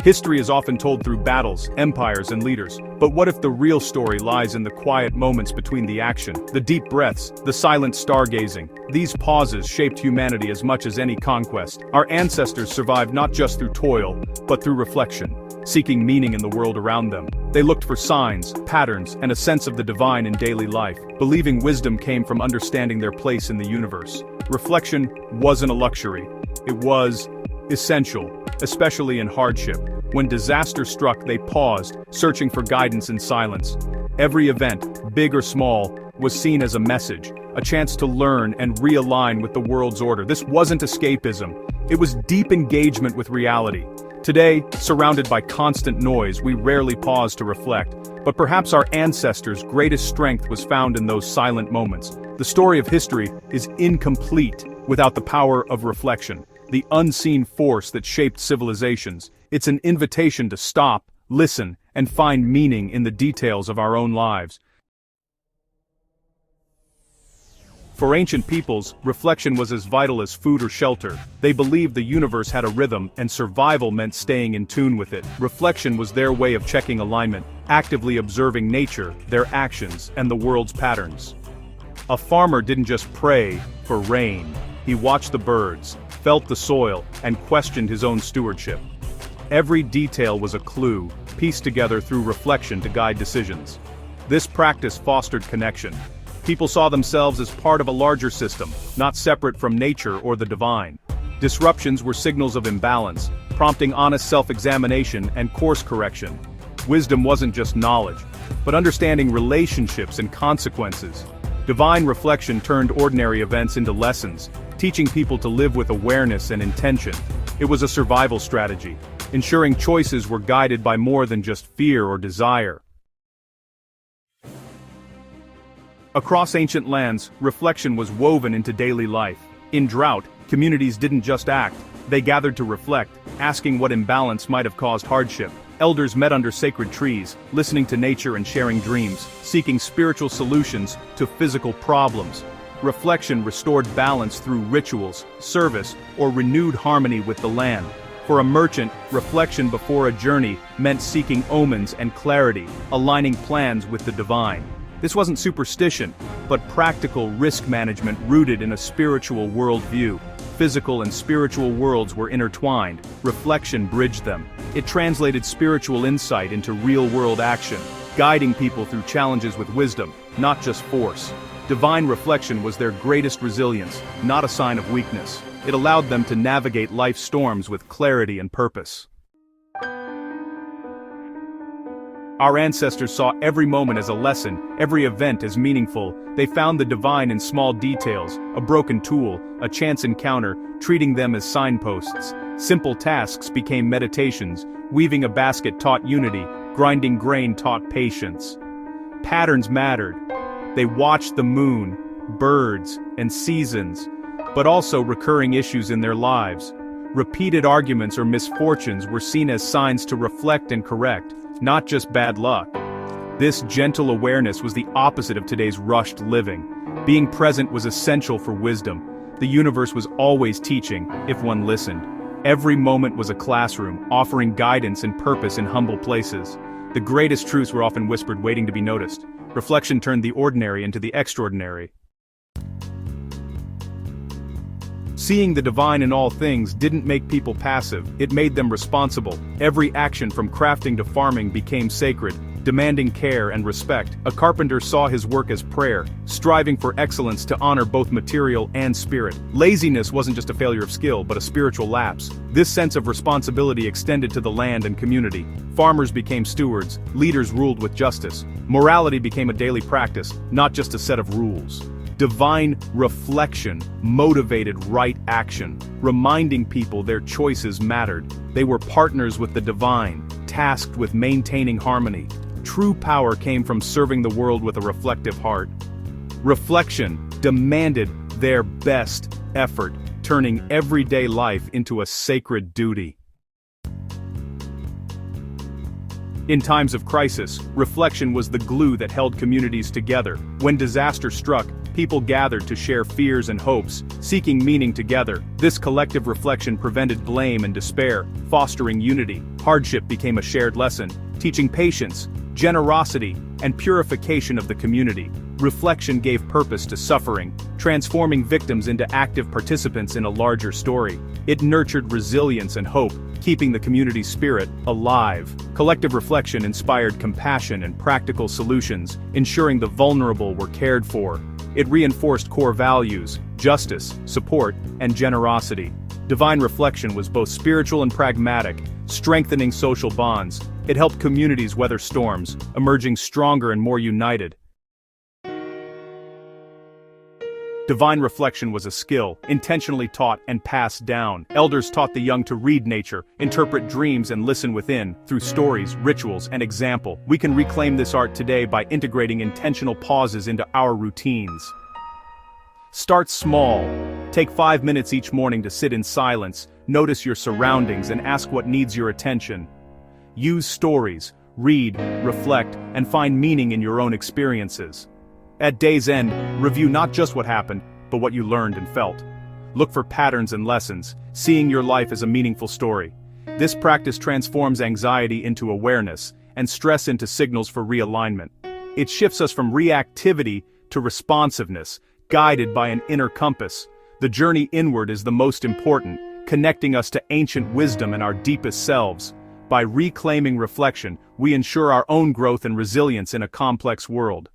History is often told through battles, empires, and leaders. But what if the real story lies in the quiet moments between the action, the deep breaths, the silent stargazing? These pauses shaped humanity as much as any conquest. Our ancestors survived not just through toil, but through reflection, seeking meaning in the world around them. They looked for signs, patterns, and a sense of the divine in daily life, believing wisdom came from understanding their place in the universe. Reflection wasn't a luxury. It was essential, especially in hardship. When disaster struck, they paused, searching for guidance in silence. Every event, big or small, was seen as a message, a chance to learn and realign with the world's order. This wasn't escapism. It was deep engagement with reality. Today, surrounded by constant noise, we rarely pause to reflect. But perhaps our ancestors' greatest strength was found in those silent moments. The story of history is incomplete without the power of reflection, the unseen force that shaped civilizations. It's an invitation to stop, listen, and find meaning in the details of our own lives. For ancient peoples, reflection was as vital as food or shelter. They believed the universe had a rhythm, and survival meant staying in tune with it. Reflection was their way of checking alignment, actively observing nature, their actions, and the world's patterns. A farmer didn't just pray for rain. He watched the birds, felt the soil, and questioned his own stewardship. Every detail was a clue, pieced together through reflection to guide decisions. This practice fostered connection. People saw themselves as part of a larger system, not separate from nature or the divine. Disruptions were signals of imbalance, prompting honest self-examination and course correction. Wisdom wasn't just knowledge, but understanding relationships and consequences. Divine reflection turned ordinary events into lessons, teaching people to live with awareness and intention. It was a survival strategy, ensuring choices were guided by more than just fear or desire. Across ancient lands, reflection was woven into daily life. In drought, communities didn't just act, they gathered to reflect, asking what imbalance might have caused hardship. Elders met under sacred trees, listening to nature and sharing dreams, seeking spiritual solutions to physical problems. Reflection restored balance through rituals, service, or renewed harmony with the land. For a merchant, reflection before a journey meant seeking omens and clarity, aligning plans with the divine. This wasn't superstition, but practical risk management rooted in a spiritual worldview. Physical and spiritual worlds were intertwined, reflection bridged them. It translated spiritual insight into real-world action, guiding people through challenges with wisdom, not just force. Divine reflection was their greatest resilience, not a sign of weakness. It allowed them to navigate life's storms with clarity and purpose. Our ancestors saw every moment as a lesson, every event as meaningful. They found the divine in small details, a broken tool, a chance encounter, treating them as signposts. Simple tasks became meditations. Weaving a basket taught unity, grinding grain taught patience. Patterns mattered. They watched the moon, birds, and seasons, but also recurring issues in their lives. Repeated arguments or misfortunes were seen as signs to reflect and correct, not just bad luck. This gentle awareness was the opposite of today's rushed living. Being present was essential for wisdom. The universe was always teaching, if one listened. Every moment was a classroom, offering guidance and purpose in humble places. The greatest truths were often whispered, waiting to be noticed. Reflection turned the ordinary into the extraordinary. Seeing the divine in all things didn't make people passive, it made them responsible. Every action from crafting to farming became sacred, demanding care and respect. A carpenter saw his work as prayer, striving for excellence to honor both material and spirit. Laziness wasn't just a failure of skill, but a spiritual lapse. This sense of responsibility extended to the land and community. Farmers became stewards, leaders ruled with justice. Morality became a daily practice, not just a set of rules. Divine reflection motivated right action, reminding people their choices mattered. They were partners with the divine, tasked with maintaining harmony. True power came from serving the world with a reflective heart. Reflection demanded their best effort, turning everyday life into a sacred duty. In times of crisis, reflection was the glue that held communities together. When disaster struck, People gathered to share fears and hopes, seeking meaning together. This collective reflection prevented blame and despair, fostering unity. Hardship became a shared lesson, teaching patience, generosity, and purification of the community. Reflection gave purpose to suffering, transforming victims into active participants in a larger story. It nurtured resilience and hope, keeping the community's spirit alive. Collective reflection inspired compassion and practical solutions, ensuring the vulnerable were cared for. It reinforced core values, justice, support, and generosity. Divine reflection was both spiritual and pragmatic, strengthening social bonds. It helped communities weather storms, emerging stronger and more united. Divine reflection was a skill, intentionally taught and passed down. Elders taught the young to read nature, interpret dreams and listen within, through stories, rituals, and example. We can reclaim this art today by integrating intentional pauses into our routines. Start small. Take 5 minutes each morning to sit in silence, notice your surroundings and ask what needs your attention. Use stories, read, reflect, and find meaning in your own experiences. At day's end, review not just what happened, but what you learned and felt. Look for patterns and lessons, seeing your life as a meaningful story. This practice transforms anxiety into awareness, and stress into signals for realignment. It shifts us from reactivity to responsiveness, guided by an inner compass. The journey inward is the most important, connecting us to ancient wisdom and our deepest selves. By reclaiming reflection, we ensure our own growth and resilience in a complex world.